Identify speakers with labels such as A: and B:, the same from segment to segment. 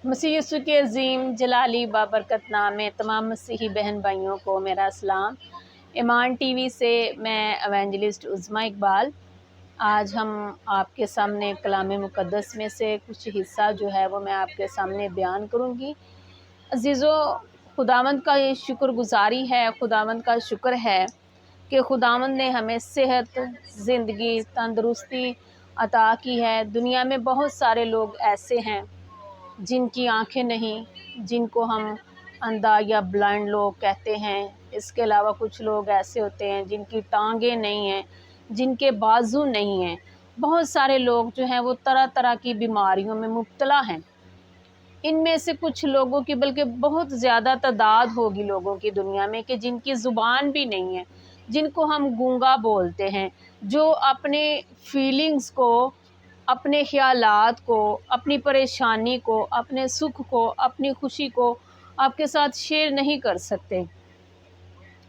A: मसीह यीशु के अजीम जलाली बाबरकत नाम में तमाम मसीही बहन भाइयों को मेरा सलाम। ईमान टीवी से मैं एवेंजलिस्ट उज़्मा इकबाल। आज हम आपके सामने कलाम मुक़द्दस में से कुछ हिस्सा जो है वो मैं आपके सामने बयान करूँगी। अजीज़ों, खुदावंद का ये शुक्रगुज़ारी है, खुदावंद का शुक्र है कि खुदावंद ने हमें सेहत, ज़िंदगी, तंदुरुस्ती अता की है। दुनिया में बहुत सारे लोग ऐसे हैं जिनकी आंखें नहीं, जिनको हम अंधा या ब्लाइंड लोग कहते हैं। इसके अलावा कुछ लोग ऐसे होते हैं जिनकी टांगें नहीं हैं, जिनके बाजू नहीं हैं। बहुत सारे लोग जो हैं वो तरह तरह की बीमारियों में मुब्तला हैं। इनमें से कुछ लोगों की, बल्कि बहुत ज़्यादा तादाद होगी लोगों की दुनिया में, कि जिनकी ज़ुबान भी नहीं है, जिनको हम गूंगा बोलते हैं, जो अपने फीलिंग्स को, अपने ख़यालात को, अपनी परेशानी को, अपने सुख को, अपनी खुशी को आपके साथ शेयर नहीं कर सकते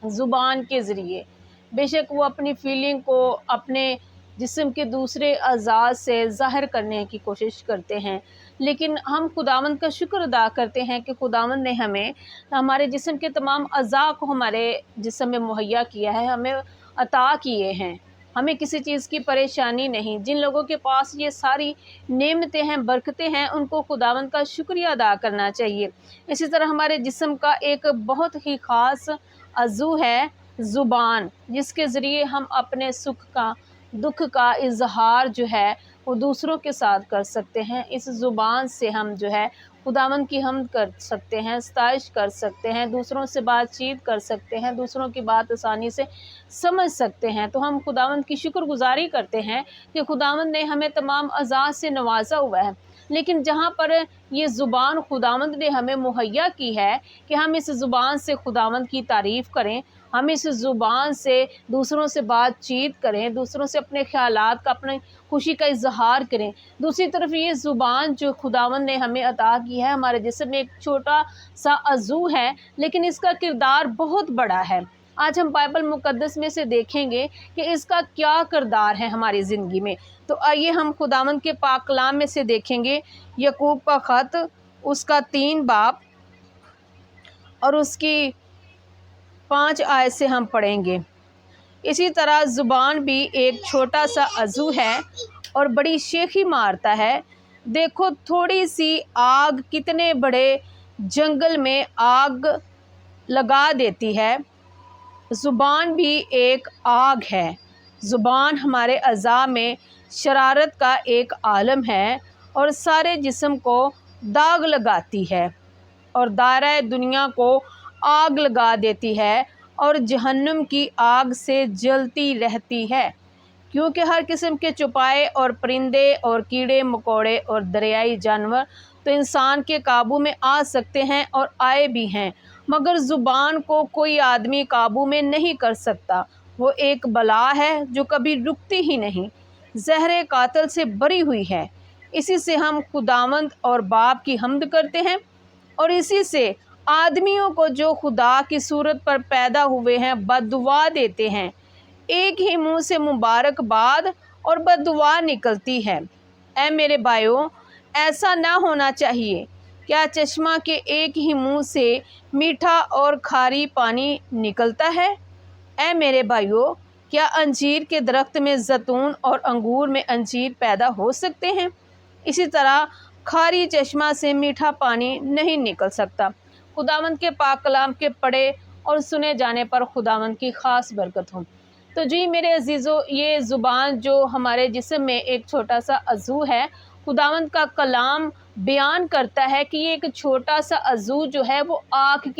A: ज़ुबान के ज़रिए। बेशक वो अपनी फीलिंग को अपने जिस्म के दूसरे अज़ा से ज़ाहिर करने की कोशिश करते हैं, लेकिन हम खुदावंद का शुक्र अदा करते हैं कि खुदावंद ने हमें हमारे जिस्म के तमाम अज़ा को हमारे जिस्म में मुहैया किया है, हमें अता किए हैं। हमें किसी चीज़ की परेशानी नहीं। जिन लोगों के पास ये सारी नेमतें हैं, बरकतें हैं, उनको खुदावंद का शुक्रिया अदा करना चाहिए। इसी तरह हमारे जिस्म का एक बहुत ही ख़ास अज़ू है ज़ुबान, जिसके ज़रिए हम अपने सुख का, दुख का इज़हार जो है वो दूसरों के साथ कर सकते हैं। इस ज़ुबान से हम जो है खुदावंद की हम्द कर सकते हैं, सताइश कर सकते हैं, दूसरों से बातचीत कर सकते हैं, दूसरों की बात आसानी से समझ सकते हैं। तो हम खुदावंद की शुक्रगुज़ारी करते हैं कि खुदावंद ने हमें तमाम अज़ा से नवाजा हुआ है। लेकिन जहाँ पर ये ज़ुबान खुदावंद ने हमें मुहैया की है कि हम इस ज़ुबान से खुदावंद की तारीफ़ करें, हम इस ज़ुबान से दूसरों से बातचीत करें, दूसरों से अपने ख़यालात का, अपनी खुशी का इज़हार करें। दूसरी तरफ ये ज़ुबान जो खुदावंद ने हमें अता की है, हमारे जिस्म में एक छोटा सा अज़ू है, लेकिन इसका किरदार बहुत बड़ा है। आज हम बाइबल मुक़द्दस में से देखेंगे कि इसका क्या किरदार है हमारी ज़िंदगी में। तो आइए हम खुदावंद के पाक कलाम में से देखेंगे याकूब का ख़त, उसका 3 बाब और उसकी 5 आयत से हम पढ़ेंगे। इसी तरह ज़ुबान भी एक छोटा सा अज़ू है और बड़ी शेखी मारता है। देखो, थोड़ी सी आग कितने बड़े जंगल में आग लगा देती है। ज़ुबान भी एक आग है। ज़ुबान हमारे अज़ा में शरारत का एक आलम है और सारे जिस्म को दाग लगाती है और दायरा दुनिया को आग लगा देती है और जहन्नुम की आग से जलती रहती है। क्योंकि हर किस्म के चौपाए और परिंदे और कीड़े मकोड़े और दरियाई जानवर तो इंसान के काबू में आ सकते हैं और आए भी हैं, मगर ज़ुबान को कोई आदमी काबू में नहीं कर सकता। वो एक बला है जो कभी रुकती ही नहीं, ज़हर कातिल से भरी हुई है। इसी से हम खुदावंद और बाप की हम्द करते हैं और इसी से आदमियों को जो खुदा की सूरत पर पैदा हुए हैं बद्दुआ देते हैं। एक ही मुंह से मुबारकबाद और बद्दुआ निकलती है। ऐ मेरे भाइयों, ऐसा ना होना चाहिए। क्या चश्मा के एक ही मुंह से मीठा और खारी पानी निकलता है? ऐ मेरे भाइयों, क्या अंजीर के दरख्त में जैतून और अंगूर में अंजीर पैदा हो सकते हैं? इसी तरह खारी चश्मा से मीठा पानी नहीं निकल सकता। खुदावंद के पाक कलाम के पढ़े और सुने जाने पर खुदावंद की ख़ास बरकत हो। तो जी मेरे अजीज़ों, ये ज़ुबान जो हमारे जिस्म में एक छोटा सा अज़ू है, खुदावंद का कलाम बयान करता है कि ये एक छोटा सा अज़ू जो है वो आग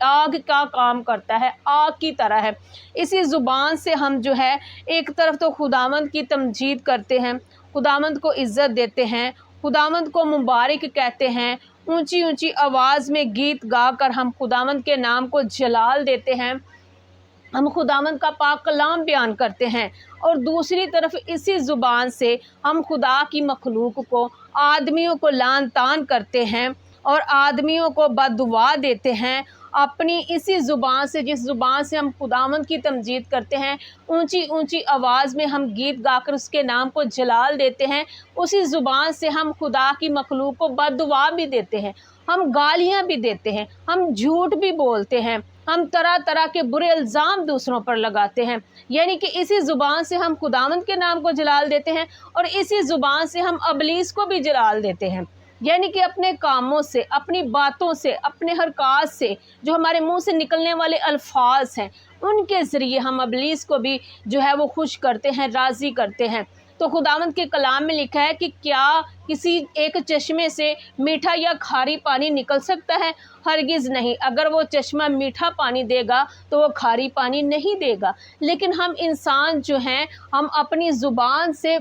A: का काम करता है, आग की तरह है। इसी ज़ुबान से हम जो है एक तरफ तो खुदावंद की तमजीद करते हैं, खुदावंद को इज़्ज़त देते हैं, खुदावंद को मुबारक कहते हैं, ऊंची ऊंची आवाज़ में गीत गा कर हम खुदावंद के नाम को जलाल देते हैं, हम खुदावंद का पाक कलाम बयान करते हैं। और दूसरी तरफ इसी ज़ुबान से हम खुदा की मखलूक को, आदमियों को लान तान करते हैं और आदमियों को बद्दुआ देते हैं, अपनी इसी ज़ुबान से, जिस ज़ुबान से हम खुदावंद की तमजीद करते हैं, ऊंची ऊंची आवाज़ में हम गीत गाकर उसके नाम को जलाल देते हैं, उसी ज़ुबान से हम खुदा की मखलूक को बद्दुआ भी देते हैं, हम गालियाँ भी देते हैं, हम झूठ भी बोलते हैं, हम तरह तरह के बुरे इल्ज़ाम दूसरों पर लगाते हैं। यानी कि इसी ज़ुबान से हम खुदावंद के नाम को जलाल देते हैं और इसी ज़ुबान से हम इब्लीस को भी जलाल देते हैं। यानी कि अपने कामों से, अपनी बातों से, अपने हरकत से, जो हमारे मुंह से निकलने वाले अल्फाज हैं, उनके ज़रिए हम इब्लीस को भी जो है वो खुश करते हैं, राज़ी करते हैं। तो खुदावंद के कलाम में लिखा है कि क्या किसी एक चश्मे से मीठा या खारी पानी निकल सकता है? हरगिज़ नहीं। अगर वो चश्मा मीठा पानी देगा तो वो खारी पानी नहीं देगा। लेकिन हम इंसान जो हैं, हम अपनी ज़ुबान से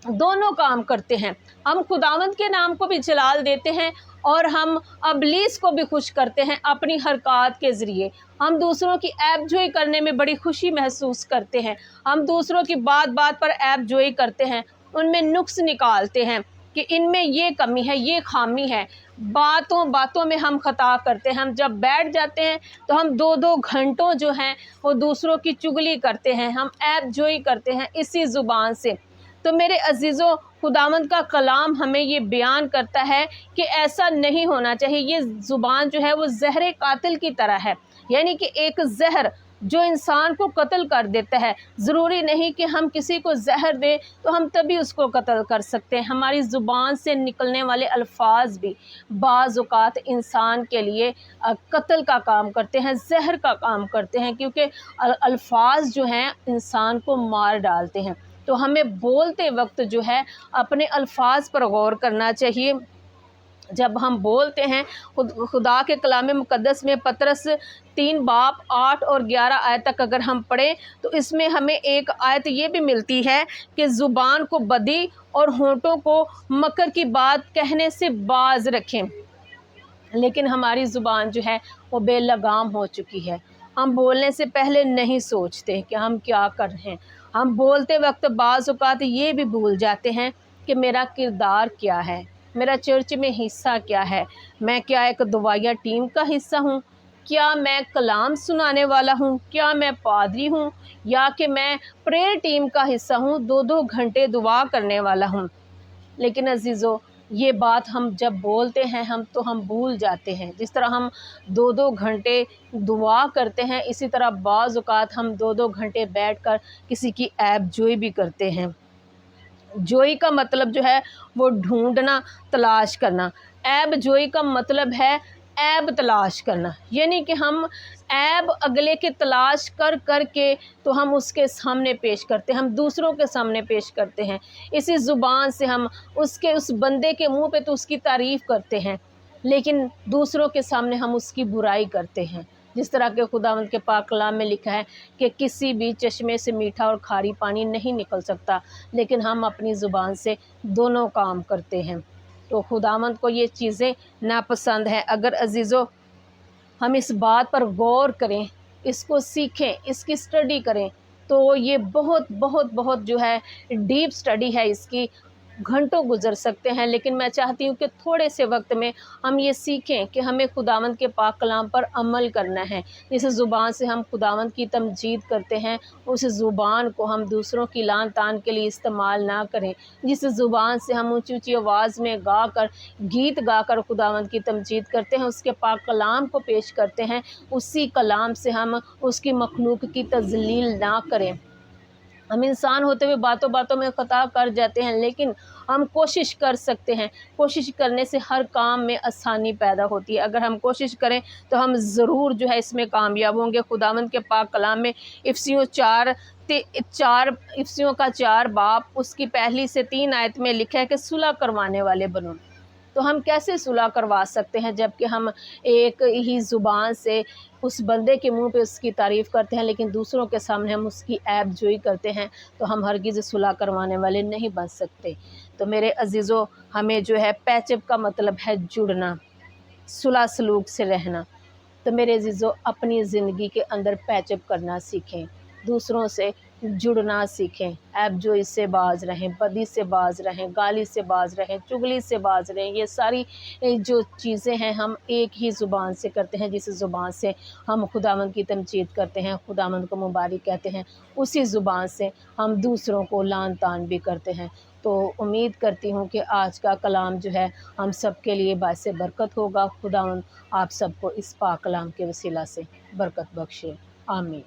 A: दोनों काम करते हैं। हम खुदावंद के नाम को भी जलाल देते हैं और हम इब्लीस को भी खुश करते हैं अपनी हरकत के ज़रिए। हम दूसरों की ऐब जोई करने में बड़ी खुशी महसूस करते हैं। हम दूसरों की बात बात पर ऐब जोई करते हैं, उनमें नुक्स निकालते हैं कि इनमें ये कमी है, ये खामी है। बातों बातों में हम ख़ता करते हैं। हम जब बैठ जाते हैं तो हम 2-2 घंटों जो हैं वो दूसरों की चुगली करते हैं, हम ऐब जोई करते हैं इसी ज़ुबान से। तो मेरे अजीज़ों, खुदावंद का कलाम हमें ये बयान करता है कि ऐसा नहीं होना चाहिए। ये ज़ुबान जो है वो ज़हर कातिल की तरह है, यानी कि एक ज़हर जो इंसान को कत्ल कर देता है। ज़रूरी नहीं कि हम किसी को ज़हर दें तो हम तभी उसको कत्ल कर सकते हैं। हमारी ज़ुबान से निकलने वाले अल्फाज भी बाज़ औक़ात इंसान के लिए कत्ल का काम करते हैं, ज़हर का काम करते हैं, क्योंकि अल्फाज जो हैं इंसान को मार डालते हैं। तो हमें बोलते वक्त जो है अपने अल्फाज पर गौर करना चाहिए। जब हम बोलते हैं, खुदा के कलाम मुक़द्दस में पतरस 3 बाब 8 और 11 आयत तक अगर हम पढ़ें तो इसमें हमें एक आयत ये भी मिलती है कि ज़ुबान को बदी और होंठों को मकर की बात कहने से बाज रखें। लेकिन हमारी ज़ुबान जो है वो बेलगाम हो चुकी है। हम बोलने से पहले नहीं सोचते कि हम क्या कर रहे हैं। हम बोलते वक्त बाज़ औक़ात ये भी भूल जाते हैं कि मेरा किरदार क्या है, मेरा चर्च में हिस्सा क्या है, मैं क्या एक दुआया टीम का हिस्सा हूँ, क्या मैं कलाम सुनाने वाला हूँ, क्या मैं पादरी हूँ, या कि मैं प्रेयर टीम का हिस्सा हूँ, 2-2 घंटे दुआ करने वाला हूँ। लेकिन अजीज़ों, ये बात हम जब बोलते हैं हम भूल जाते हैं। जिस तरह हम 2-2 घंटे दुआ करते हैं, इसी तरह बाज़ औक़ात हम 2-2 घंटे बैठकर किसी की ऐब जोई भी करते हैं। जोई का मतलब जो है वो ढूंढना, तलाश करना। ऐब जोई का मतलब है ऐब तलाश करना, यानी कि हम ऐब अगले के तलाश कर कर के तो हम उसके सामने पेश करते हैं, हम दूसरों के सामने पेश करते हैं। इसी ज़ुबान से हम उस बंदे के मुंह पे तो उसकी तारीफ़ करते हैं, लेकिन दूसरों के सामने हम उसकी बुराई करते हैं। जिस तरह के खुदावंद के पाक कलाम में लिखा है कि किसी भी चश्मे से मीठा और खारी पानी नहीं निकल सकता, लेकिन हम अपनी ज़ुबान से दोनों काम करते हैं। तो खुदावंद को ये चीज़ें नापसंद हैं। अगर अजीज़ों हम इस बात पर गौर करें, इसको सीखें, इसकी स्टडी करें, तो ये बहुत बहुत बहुत जो है डीप स्टडी है, इसकी घंटों गुजर सकते हैं। लेकिन मैं चाहती हूँ कि थोड़े से वक्त में हम ये सीखें कि हमें खुदावंद के पाक कलाम पर अमल करना है। जिस ज़ुबान से हम खुदावंद की तमजीद करते हैं, उस ज़ुबान को हम दूसरों की लान तान के लिए इस्तेमाल ना करें। जिस ज़ुबान से हम ऊँची ऊँची आवाज़ में गाकर, गीत गाकर खुदावंद की तमजीद करते हैं, उसके पाक कलाम को पेश करते हैं, उसी कलाम से हम उसकी मखलूक की तज़लील ना करें। हम इंसान होते हुए बातों बातों में ख़ता कर जाते हैं, लेकिन हम कोशिश कर सकते हैं। कोशिश करने से हर काम में आसानी पैदा होती है। अगर हम कोशिश करें तो हम ज़रूर जो है इसमें कामयाब होंगे। खुदावंद के पाक कलाम में इफ़िसियों 4 बाब उसकी 1 से 3 आयत में लिखा है कि सुलह करवाने वाले बनो। तो हम कैसे सुलह करवा सकते हैं जबकि हम एक ही ज़ुबान से उस बंदे के मुंह पे उसकी तारीफ़ करते हैं, लेकिन दूसरों के सामने हम उसकी ऐब जोई करते हैं। तो हम हरगिज़ सुलह करवाने वाले नहीं बन सकते। तो मेरे अजीज़ों, हमें जो है पैचअप का मतलब है जुड़ना, सुलह सलूक से रहना। तो मेरे अजीज़ों, अपनी ज़िंदगी के अंदर पैचअप करना सीखें, दूसरों से जुड़ना सीखें। ऐप जो इससे बाज रहें, बदी से बाज रहें, गाली से बाज रहें, चुगली से बाज रहें। ये सारी जो चीज़ें हैं हम एक ही ज़ुबान से करते हैं, जिस ज़ुबान से हम खुदावंद की तमजीद करते हैं, खुदावंद को मुबारक कहते हैं, उसी ज़ुबान से हम दूसरों को लान तान भी करते हैं। तो उम्मीद करती हूँ कि आज का कलाम जो है हम सब के लिए बाइस बरकत होगा। खुदावंद आप सबको इस पाक कलाम के वसीला से बरकत बख्शे। आमीन।